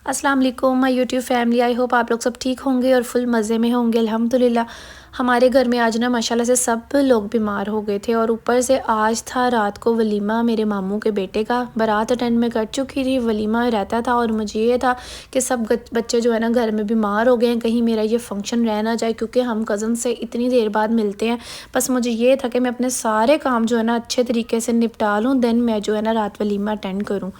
السلام علیکم مائی YouTube family, I hope آپ لوگ سب ٹھیک ہوں گے اور فل مزے میں ہوں گے الحمدللہ۔ ہمارے گھر میں آج نا ماشاءاللہ سے سب لوگ بیمار ہو گئے تھے، اور اوپر سے آج تھا رات کو ولیمہ میرے ماموں کے بیٹے کا۔ بارات اٹینڈ میں کر چکی تھی، ولیمہ رہتا تھا، اور مجھے یہ تھا کہ سب بچے جو ہے نا گھر میں بیمار ہو گئے ہیں، کہیں میرا یہ فنکشن رہ نہ جائے، کیونکہ ہم کزن سے اتنی دیر بعد ملتے ہیں۔ بس مجھے یہ تھا کہ میں اپنے سارے کام جو ہے نا اچھے طریقے سے نپٹا لوں، دین میں جو ہے نا رات ولیمہ اٹینڈ کروں۔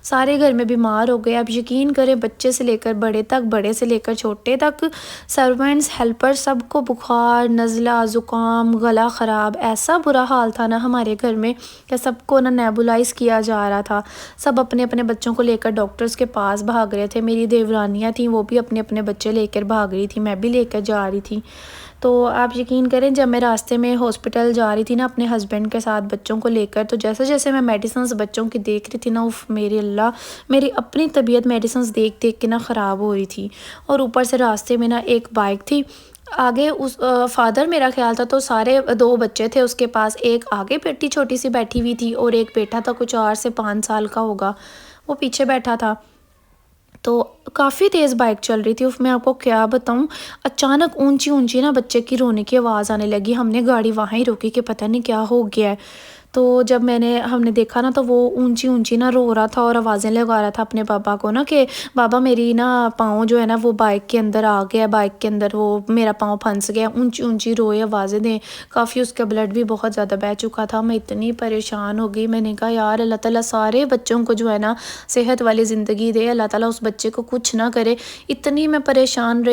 سارے گھر میں بیمار ہو گئے، اب یقین کریں بچے سے لے کر بڑے تک، بڑے سے لے کر چھوٹے تک، سرونٹس، ہیلپر، سب کو بخار، نزلہ، زکام، گلا خراب، ایسا برا حال تھا نا ہمارے گھر میں کہ سب کو نا نیبولائز کیا جا رہا تھا۔ سب اپنے اپنے بچوں کو لے کر ڈاکٹرز کے پاس بھاگ رہے تھے۔ میری دیورانیاں تھیں، وہ بھی اپنے اپنے بچے لے کر بھاگ رہی تھی، میں بھی لے کر جا رہی تھی۔ تو آپ یقین کریں جب میں راستے میں ہاسپٹل جا رہی تھی نا اپنے ہسبینڈ کے ساتھ بچوں کو لے کر، تو جیسے جیسے میں میڈیسنز بچوں کی دیکھ رہی تھی نا، میری اللہ، میری اپنی طبیعت میڈیسنز دیکھ دیکھ کے نا خراب ہو رہی تھی۔ اور اوپر سے راستے میں نا ایک بائک تھی آگے، اس فادر میرا خیال تھا، تو سارے دو بچے تھے اس کے پاس، ایک آگے بیٹی چھوٹی سی بیٹھی ہوئی تھی، اور ایک بیٹا تھا کچھ 4 سے 5 سال کا ہوگا، وہ پیچھے بیٹھا تھا۔ تو کافی تیز بائک چل رہی تھی، میں آپ کو کیا بتاؤں، اچانک اونچی اونچی نا بچے کی رونے کی آواز آنے لگی۔ ہم نے گاڑی وہاں ہی روکی کہ پتہ نہیں کیا ہو گیا ہے۔ تو جب ہم نے دیکھا نا، تو وہ اونچی اونچی نا رو رہا تھا اور آوازیں لگا رہا تھا اپنے پاپا کو نا کہ بابا میری نا پاؤں جو ہے نا وہ بائک کے اندر آ گیا، بائک کے اندر وہ میرا پاؤں پھنس گیا، اونچی اونچی روئے، آوازیں دیں۔ کافی اس کا بلڈ بھی بہت زیادہ بہہ چکا تھا۔ میں اتنی پریشان ہو گئی، میں نے کہا یار اللہ تعالیٰ سارے بچوں کو جو ہے نا صحت والی زندگی دے، اللہ تعالیٰ اس بچے کو کچھ نہ کرے۔ اتنی میں پریشان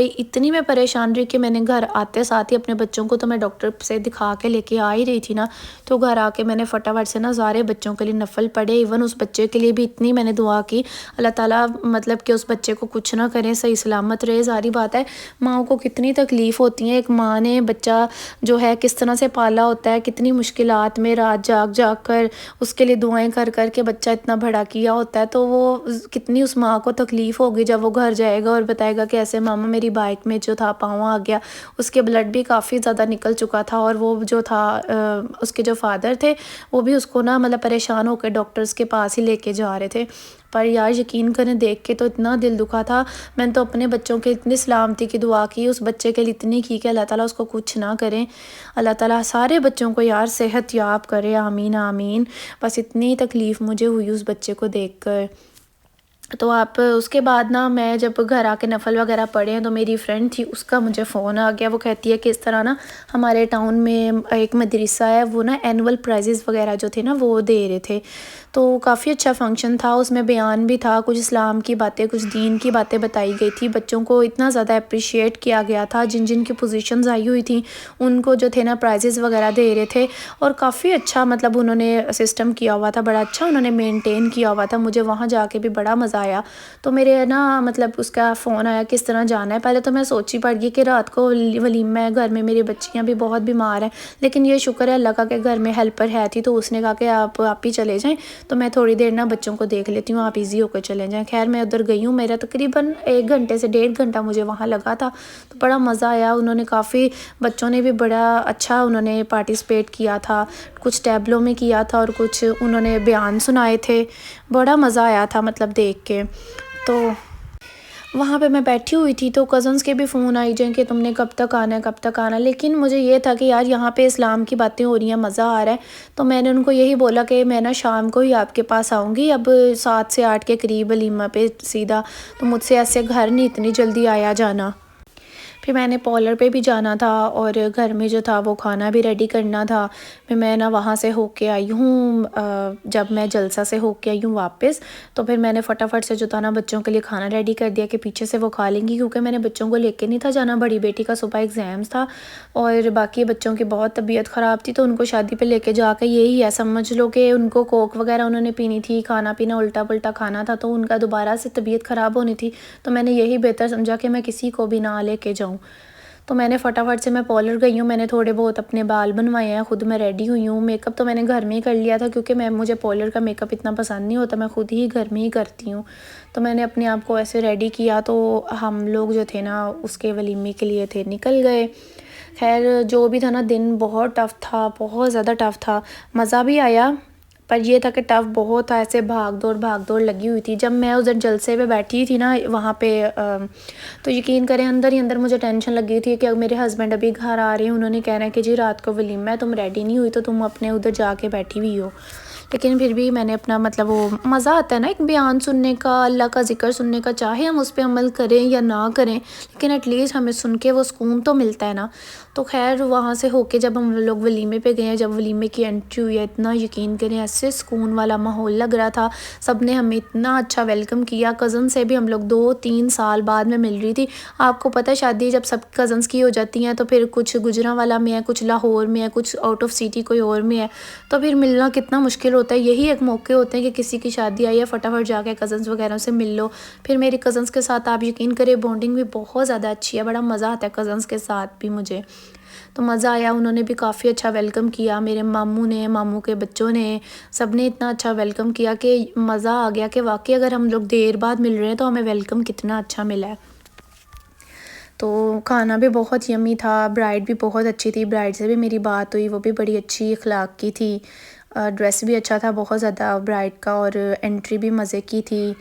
رہی کہ میں نے گھر آتے ساتھ ہی اپنے بچوں کو تو میں ڈاکٹر سے دکھا کے لے کے آ ہی رہی تھی نا، تو گھر آ کے میں نے فٹافٹ سے نا سارے بچوں کے لیے نفل پڑھے، ایون اس بچے کے لیے بھی اتنی میں نے دعا کی اللہ تعالیٰ مطلب کہ اس بچے کو کچھ نہ کرے، صحیح سلامت رہے۔ ظاہری بات ہے ماں کو کتنی تکلیف ہوتی ہیں، ایک ماں نے بچہ جو ہے کس طرح سے پالا ہوتا ہے، کتنی مشکلات میں رات جاگ جاگ کر اس کے لیے دعائیں کر کر کے بچہ اتنا بڑا کیا ہوتا ہے، تو وہ کتنی اس ماں کو تکلیف ہوگی جب وہ گھر جائے گا اور بتائے گا کہ ایسے ماما میری بائک میں جو تھا پاؤں آ گیا۔ اس کے بلڈ بھی کافی زیادہ نکل چکا تھا، اور وہ جو تھا اس کے جو فادر تھے وہ بھی اس کو نا مطلب پریشان ہو کر ڈاکٹرز کے پاس ہی لے کے جا رہے تھے۔ پر یار یقین کریں دیکھ کے تو اتنا دل دکھا تھا، میں نے تو اپنے بچوں کے اتنی سلامتی کی دعا کی، اس بچے کے لیے اتنی کی کہ اللہ تعالیٰ اس کو کچھ نہ کریں، اللہ تعالیٰ سارے بچوں کو یار صحت یاب کرے، آمین آمین۔ بس اتنی تکلیف مجھے ہوئی اس بچے کو دیکھ کر۔ تو آپ اس کے بعد نا میں جب گھر آ کے نفل وغیرہ پڑھے ہیں، تو میری فرینڈ تھی اس کا مجھے فون آ گیا، وہ کہتی ہے کہ اس طرح نا ہمارے ٹاؤن میں ایک مدرسہ ہے، وہ نا اینول پرائزز وغیرہ جو تھے نا وہ دے رہے تھے، تو کافی اچھا فنکشن تھا، اس میں بیان بھی تھا، کچھ اسلام کی باتیں، کچھ دین کی باتیں بتائی گئی تھی، بچوں کو اتنا زیادہ اپریشیٹ کیا گیا تھا، جن جن کی پوزیشنز آئی ہوئی تھیں ان کو جو تھے نا پرائزز وغیرہ دے رہے تھے، اور کافی اچھا مطلب انہوں نے سسٹم کیا ہوا تھا، بڑا اچھا انہوں نے مینٹین کیا ہوا تھا، مجھے وہاں جا کے بھی بڑا مزہ آیا۔ تو میرے نا مطلب اس کا فون آیا کس طرح جانا ہے، پہلے تو میں سوچی پڑ گئی کہ رات کو ولیمہ ہے، گھر میں میری بچیاں بھی بہت بیمار ہیں، لیکن یہ شکر ہے اللہ کا کہ گھر میں ہیلپر ہے تھی، تو اس نے کہا کہ آپ ہی چلے جائیں، تو میں تھوڑی دیر نا بچوں کو دیکھ لیتی ہوں، آپ ایزی ہو کے چلے جائیں۔ خیر میں ادھر گئی ہوں، میرا تقریباً 1 گھنٹے سے 1.5 گھنٹہ مجھے وہاں لگا تھا، تو بڑا مزہ آیا، انہوں نے کافی بچوں نے بھی بڑا اچھا انہوں نے پارٹیسپیٹ کیا تھا، کچھ ٹیبلوں میں کیا تھا اور کچھ انہوں نے بیان سنائے تھے، بڑا مزہ آیا تھا مطلب دیکھ کے۔ تو وہاں پہ میں بیٹھی ہوئی تھی، تو کزنس کے بھی فون آئی جائیں کہ تم نے کب تک آنا ہے، کب تک آنا ہے، لیکن مجھے یہ تھا کہ یار یہاں پہ اسلام کی باتیں ہو رہی ہیں، مزہ آ رہا ہے، تو میں نے ان کو یہی بولا کہ میں نا شام کو ہی آپ کے پاس آؤں گی، اب 7 سے 8 کے قریب ولیمہ پہ سیدھا، تو مجھ سے ایسے گھر نہیں اتنی جلدی آیا جانا۔ پھر میں نے پارلر پہ بھی جانا تھا، اور گھر میں جو تھا وہ کھانا بھی ریڈی کرنا تھا، پھر میں نا وہاں سے ہو کے آئی ہوں، جب میں جلسہ سے ہو کے آئی ہوں واپس، تو پھر میں نے فٹافٹ سے جو تھا نا بچوں کے لیے کھانا ریڈی کر دیا کہ پیچھے سے وہ کھا لیں گی، کیونکہ میں نے بچوں کو لے کے نہیں تھا جانا، بڑی بیٹی کا صبح ایگزامس تھا، اور باقی بچوں کی بہت طبیعت خراب تھی، تو ان کو شادی پہ لے کے جا کے یہی ہے سمجھ لو کہ ان کو کوک وغیرہ انہوں نے پینی تھی، کھانا پینا الٹا پلٹا کھانا تھا، تو ان کا دوبارہ سے طبیعت خراب ہونی تھی، تو میں نے یہی بہتر سمجھا کہ میں کسی کو بھی نہ لے کے جاؤں، تو میں نے فٹافٹ سے میں پارلر گئی ہوں، میں نے تھوڑے بہت اپنے بال بنوائے ہیں، خود میں ریڈی ہوئی ہوں، میک اپ تو میں نے گھر میں ہی کر لیا تھا، کیونکہ مجھے پارلر کا میک اپ اتنا پسند نہیں ہوتا، میں خود ہی گھر میں ہی کرتی ہوں، تو میں نے اپنے آپ کو ایسے ریڈی کیا، تو ہم لوگ جو تھے نا اس کے ولیمے کے لیے تھے نکل گئے۔ خیر جو بھی تھا نا دن بہت ٹف تھا، بہت زیادہ ٹف تھا، مزہ بھی آیا پر یہ تھا کہ ٹف بہت تھا، ایسے بھاگ دوڑ لگی ہوئی تھی۔ جب میں ادھر جلسے پہ بیٹھی تھی نا وہاں پہ، تو یقین کریں اندر ہی اندر مجھے ٹینشن لگی تھی کہ میرے ہسبینڈ ابھی گھر آ رہے ہیں، انہوں نے کہنا ہے کہ جی رات کو ولیمہ ہے، تم ریڈی نہیں ہوئی تو تم اپنے ادھر جا کے بیٹھی ہوئی ہو۔ لیکن پھر بھی میں نے اپنا مطلب، وہ مزہ آتا ہے نا ایک بیان سننے کا، اللہ کا ذکر سننے کا، چاہے ہم اس پہ عمل کریں یا نہ کریں، لیکن ایٹ لیسٹ ہمیں سن کے وہ سکون تو ملتا ہے نا۔ تو خیر وہاں سے ہو کے جب ہم لوگ ولیمے پہ گئے ہیں، جب ولیمے کی انٹری ہوئی ہے، اتنا یقین کریں ایسے سکون والا ماحول لگ رہا تھا، سب نے ہمیں اتنا اچھا ویلکم کیا۔ کزن سے بھی ہم لوگ 2-3 سال بعد میں مل رہی تھی۔ آپ کو پتہ ہے شادی جب سب کزنس کی ہو جاتی ہیں تو پھر کچھ گجرانوالہ میں ہے، کچھ لاہور میں ہے، کچھ آؤٹ آف سٹی کوئی اور میں ہے، تو پھر ملنا کتنا مشکل ہوتا ہے۔ یہی ایک موقع ہوتے ہیں کہ کسی کی شادی آئی ہے، فٹافٹ جا کے کزنس وغیرہ سے مل لو۔ پھر میری کزنس کے ساتھ آپ یقین کریں بانڈنگ بھی بہت زیادہ اچھی ہے، بڑا مزہ آتا ہے کزنس کے ساتھ بھی مجھے، تو مزہ آیا۔ انہوں نے بھی کافی اچھا ویلکم کیا، میرے ماموں نے، ماموں کے بچوں نے، سب نے اتنا اچھا ویلکم کیا کہ مزہ آ گیا کہ واقعی اگر ہم لوگ دیر بعد مل رہے ہیں تو ہمیں ویلکم کتنا اچھا ملا ہے۔ تو کھانا بھی بہت یمی تھا، برائڈ بھی بہت اچھی تھی، برائڈ سے بھی میری بات ہوئی، وہ بھی بڑی اچھی اخلاق کی تھی، ڈریس بھی اچھا تھا بہت زیادہ برائڈ کا، اور انٹری بھی مزے کی تھی۔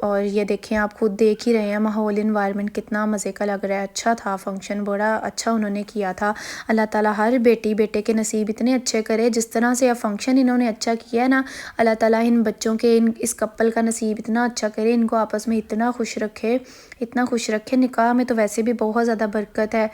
اور یہ دیکھیں آپ خود دیکھ ہی رہے ہیں ماحول، انوائرمنٹ کتنا مزے کا لگ رہا ہے، اچھا تھا فنکشن، بڑا اچھا انہوں نے کیا تھا۔ اللہ تعالیٰ ہر بیٹی بیٹے کے نصیب اتنے اچھے کرے، جس طرح سے اب فنکشن انہوں نے اچھا کیا ہے نا، اللہ تعالیٰ ان بچوں کے، اس کپل کا نصیب اتنا اچھا کرے، ان کو آپس میں اتنا خوش رکھے، اتنا خوش رکھے۔ نکاح میں تو ویسے بھی بہت زیادہ برکت ہے،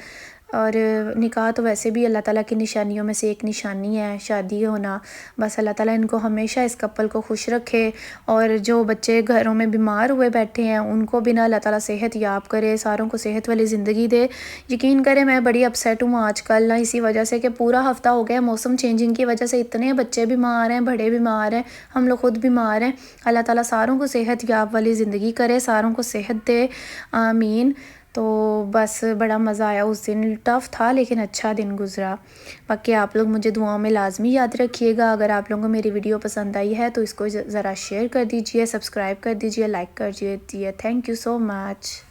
اور نکاح تو ویسے بھی اللہ تعالیٰ کی نشانیوں میں سے ایک نشانی ہے شادی ہونا۔ بس اللہ تعالیٰ ان کو ہمیشہ اس کپل کو خوش رکھے، اور جو بچے گھروں میں بیمار ہوئے بیٹھے ہیں ان کو بھی نہ اللہ تعالیٰ صحت یاب کرے، ساروں کو صحت والی زندگی دے۔ یقین کریں میں بڑی اپسیٹ ہوں آج کل نا، اسی وجہ سے کہ پورا ہفتہ ہو گیا موسم چینجنگ کی وجہ سے اتنے بچے بیمار ہیں، بڑے بیمار ہیں، ہم لوگ خود بیمار ہیں۔ اللہ تعالیٰ ساروں کو صحت یاب والی زندگی کرے، ساروں کو صحت دے، آمین۔ تو بس بڑا مزہ آیا اس دن، ٹف تھا لیکن اچھا دن گزرا۔ باقی آپ لوگ مجھے دعاؤں میں لازمی یاد رکھیے گا۔ اگر آپ لوگوں کو میری ویڈیو پسند آئی ہے تو اس کو ذرا شیئر کر دیجئے، سبسکرائب کر دیجئے، لائک کر دیجئے۔ Thank you so much.